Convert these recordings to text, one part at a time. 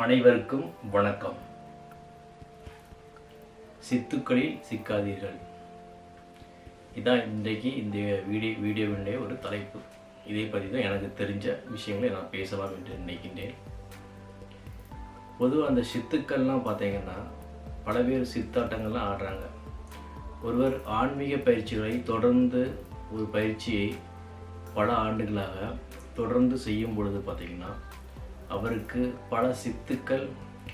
அனைவருக்கும் வணக்கம். சித்துக்களில் சிக்காதீர்கள். இதான் இன்றைக்கு இந்த வீடியோவினுடைய ஒரு தலைப்பு. இதை பற்றி தான் எனக்கு தெரிஞ்ச விஷயங்களை நான் பேசலாம் என்று நினைக்கின்றேன். பொதுவாக அந்த சித்துக்கள்லாம் பார்த்தீங்கன்னா பல பேர் சித்தாட்டங்கள்லாம் ஆடுறாங்க. ஒருவர் ஆன்மீக பயிற்சிகளை தொடர்ந்து ஒரு பயிற்சியை பல ஆண்டுகளாக தொடர்ந்து செய்யும் பொழுது பார்த்தீங்கன்னா அவருக்கு பல சித்துக்கள்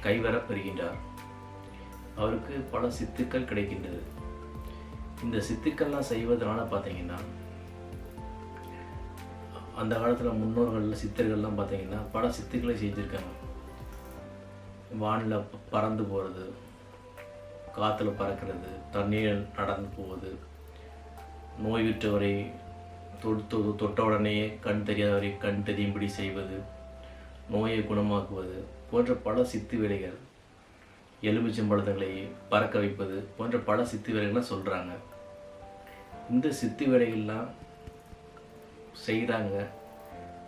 கைவரப் பெறுகின்றார். அவருக்கு பல சித்துக்கள் கிடைக்கின்றது. இந்த சித்துக்கள்லாம் செய்வதனால பார்த்தீங்கன்னா அந்த காலத்தில் முன்னோர்கள் சித்தர்கள்லாம் பார்த்தீங்கன்னா பல சித்துக்களை செஞ்சுருக்காங்க. வானில் பறந்து போகிறது, காற்றுல பறக்கிறது, தண்ணீர் நடந்து போவது, நோய்விட்டவரை தொட்ட உடனேயே கண் தெரியாதவரை கண் தெரியும்படி செய்வது, நோயை குணமாக்குவது போன்ற பல சித்து வேலைகள், எலுமிச்சம்பழங்களை பறக்க வைப்பது போன்ற பல சித்து வேலைகள்லாம் சொல்கிறாங்க. இந்த சித்து வேலைகள்லாம் செய்கிறாங்க.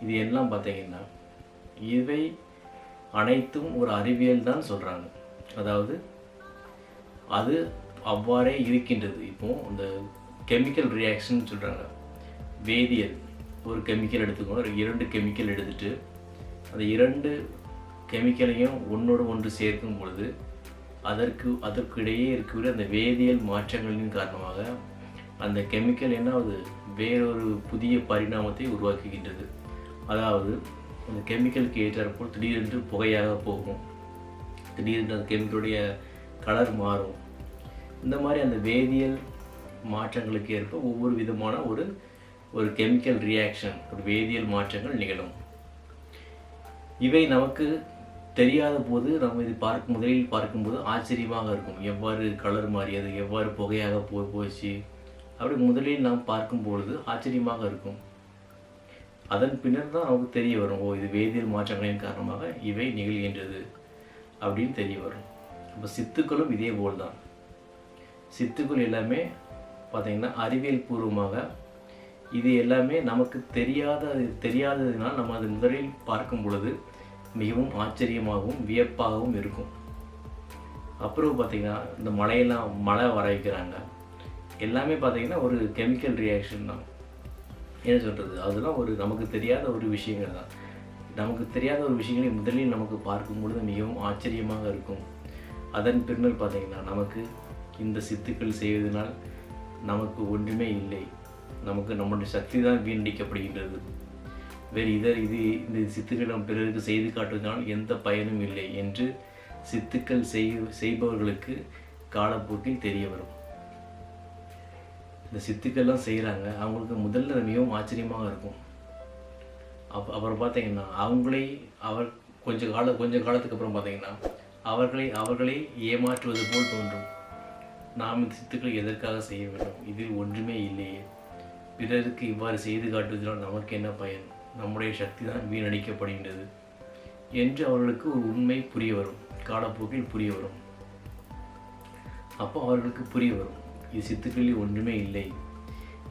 இது எல்லாம் பார்த்தீங்கன்னா இவை அனைத்தும் ஒரு அறிவியல் தான் சொல்கிறாங்க. அதாவது அது அவ்வாறே இருக்கின்றது. இப்போது இந்த கெமிக்கல் ரியாக்ஷன் சொல்கிறாங்க. வேதியியல், ஒரு கெமிக்கல் எடுத்துக்கணும், 2 கெமிக்கல் எடுத்துகிட்டு அந்த 2 கெமிக்கலையும் ஒன்றோடு ஒன்று சேர்க்கும் பொழுது அதற்கிடையே இருக்கக்கூடிய அந்த வேதியியல் மாற்றங்களின் காரணமாக அந்த கெமிக்கல் என்னாவது வேறொரு புதிய பரிணாமத்தை உருவாக்குகின்றது. அதாவது அந்த கெமிக்கலுக்கு ஏற்றாற்போல் திடீரென்று புகையாக போகும், திடீரென்று அந்த கெமிக்கலுடைய கலர் மாறும். இந்த மாதிரி அந்த வேதியியல் மாற்றங்களுக்கு ஏற்ப ஒவ்வொரு விதமான ஒரு கெமிக்கல் ரியாக்ஷன், ஒரு வேதியியல் மாற்றங்கள் நிகழும். இவை நமக்கு தெரியாத போது நம்ம இது முதலில் பார்க்கும்போது ஆச்சரியமாக இருக்கும். எவ்வாறு கலர் மாறியது, எவ்வாறு புகையாக போச்சு, அப்படி முதலில் நாம் பார்க்கும்பொழுது ஆச்சரியமாக இருக்கும். அதன் பின்னர் தான் நமக்கு தெரிய வரும், இது வேதியியல் மாற்றங்களின் காரணமாக இவை நிகழ்கின்றது அப்படின்னு தெரிய வரும். அப்போ சித்துக்களும் இதே போல் தான். சித்துக்கள் எல்லாமே பார்த்திங்கன்னா அறிவியல் பூர்வமாக இது எல்லாமே நமக்கு தெரியாததினால் நம்ம அது முதலில் பார்க்கும் பொழுது மிகவும் ஆச்சரியமாகவும் வியப்பாகவும் இருக்கும். அப்புறம் பார்த்திங்கன்னா இந்த மழை வர வைக்கிறாங்க. எல்லாமே பார்த்திங்கன்னா ஒரு கெமிக்கல் ரியாக்ஷன் தான். என்ன சொல்கிறது, அதெல்லாம் நமக்கு தெரியாத ஒரு விஷயங்கள் தான். நமக்கு தெரியாத ஒரு விஷயங்களை முதலில் நமக்கு பார்க்கும் பொழுது மிகவும் ஆச்சரியமாக இருக்கும். அதன் பின்னர் பார்த்திங்கன்னா நமக்கு இந்த சித்துக்கள் செய்வதனால் நமக்கு ஒன்றுமே இல்லை, நமக்கு நம்முடைய சக்தி தான் வீணடிக்கப்படுகின்றது, வேறு இந்த சித்துக்கள் நம் பிறருக்கு செய்து காட்டுவதனால் எந்த பயனும் இல்லை என்று சித்துக்கள் செய்பவர்களுக்கு காலப்போக்கில் தெரிய வரும். இந்த சித்துக்கள்லாம் செய்கிறாங்க, அவங்களுக்கு முதல்ல மிகவும் ஆச்சரியமாக இருக்கும். அப்புறம் பார்த்தீங்கன்னா கொஞ்ச காலத்துக்கு அப்புறம் பார்த்தீங்கன்னா அவர்களை ஏமாற்றுவது போல் தோன்றும். நாம் இந்த சித்துக்கள் எதற்காக செய்ய வேண்டும், இதில் ஒன்றுமே இல்லையே, பிறருக்கு இவ்வாறு செய்து காட்டுவதனால் நமக்கு என்ன பயன், நம்முடைய சக்தி தான் வீணடிக்கப்படுகின்றது என்று அவர்களுக்கு ஒரு உண்மை புரிய வரும், காலப்போக்கில் புரிய வரும். அப்போ அவர்களுக்கு புரிய வரும், இது சித்துக்களில் ஒன்றுமே இல்லை,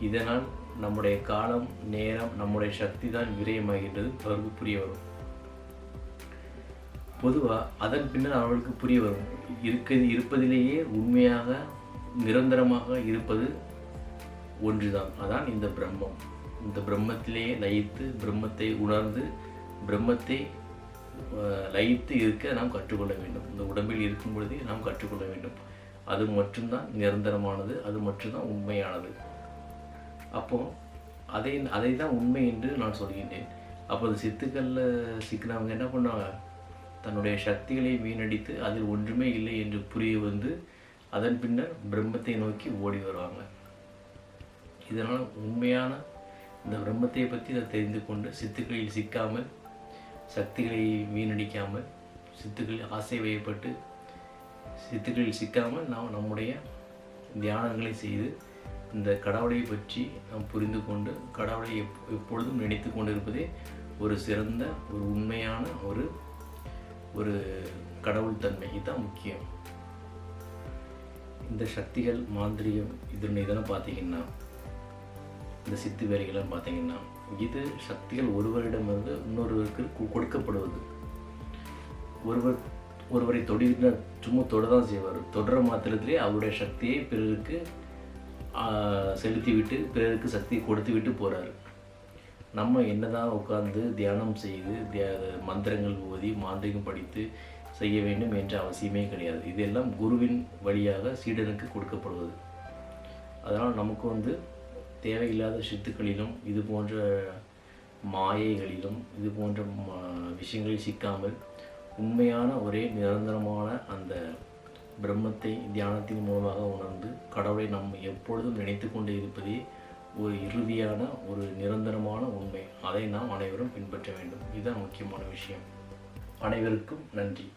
இதனால் நம்முடைய காலம் நேரம் நம்முடைய சக்தி தான் விரயமாகின்றது அவர்களுக்கு புரிய வரும். பொதுவாக அதன் பின்னர் அவர்களுக்கு புரிய வரும், இருப்பதிலேயே உண்மையாக நிரந்தரமாக இருப்பது ஒன்றுதான், அதான் இந்த பிரம்மம். இந்த பிரம்மத்திலேயே லயித்து, பிரம்மத்தை உணர்ந்து, பிரம்மத்தை லயித்து இருக்க நாம் கற்றுக்கொள்ள வேண்டும். இந்த உடம்பில் இருக்கும் பொழுதே நாம் கற்றுக்கொள்ள வேண்டும். அது மட்டும்தான் நிரந்தரமானது, அது மட்டும்தான் உண்மையானது. அப்போது அதை தான் உண்மை என்று நான் சொல்கின்றேன். அப்போ அந்த சித்துக்களில் சிக்கினவங்க என்ன பண்ணுவாங்க, தன்னுடைய சக்திகளை வீணடித்து அதில் ஒன்றுமே இல்லை என்று புரிய வந்து அதன் பின்னர் பிரம்மத்தை நோக்கி ஓடி வருவாங்க. இதனால் உண்மையான இந்த பிரம்மத்தை பற்றி அதை தெரிந்து கொண்டு சித்துக்களில் சிக்காமல், சக்திகளை வீணடிக்காமல், சித்துக்களில் ஆசை வயப்பட்டு சித்துக்களில் சிக்காமல் நாம் நம்முடைய தியானங்களை செய்து இந்த கடவுளை பற்றி நாம் புரிந்து கொண்டு கடவுளை எப்பொழுதும் நினைத்து கொண்டிருப்பதே ஒரு சிறந்த, ஒரு உண்மையான ஒரு கடவுள் தன்மை. இதுதான் முக்கியம். இந்த சக்திகள் மாந்திரியம் இதெல்லாம் பார்த்தீங்கன்னா, இந்த சித்து வேலைகள்லாம் பார்த்தீங்கன்னா இது சக்திகள் ஒருவரிடமிருந்து இன்னொருவருக்கு கொடுக்கப்படுவது. ஒருவர் ஒருவரை தொடுகின்ற சும்மா தொட தான் செய்வார். தொடர மாத்திரத்திலே அவருடைய சக்தியை பிறருக்கு செலுத்திவிட்டு பிறருக்கு சக்தியை கொடுத்து விட்டு போகிறாரு. நம்ம என்னதான் உட்கார்ந்து தியானம் செய்து மந்திரங்கள் ஓதி மாந்திரிகம் படித்து செய்ய வேண்டும் என்ற அவசியமே கிடையாது. இதெல்லாம் குருவின் வழியாக சீடனுக்கு கொடுக்கப்படுவது. அதனால் நமக்கு தேவையில்லாத சித்துக்களிலும் இது போன்ற மாயைகளிலும் இது போன்ற விஷயங்களில் சிக்காமல் உண்மையான ஒரே நிரந்தரமான அந்த பிரம்மத்தை தியானத்தின் மூலமாக உணர்ந்து கடவுளை நாம் எப்பொழுதும் நினைத்து கொண்டே இருப்பதே ஒரு இறுதியான ஒரு நிரந்தரமான உண்மை. அதை நாம் அனைவரும் பின்பற்ற வேண்டும். இதுதான் முக்கியமான விஷயம். அனைவருக்கும் நன்றி.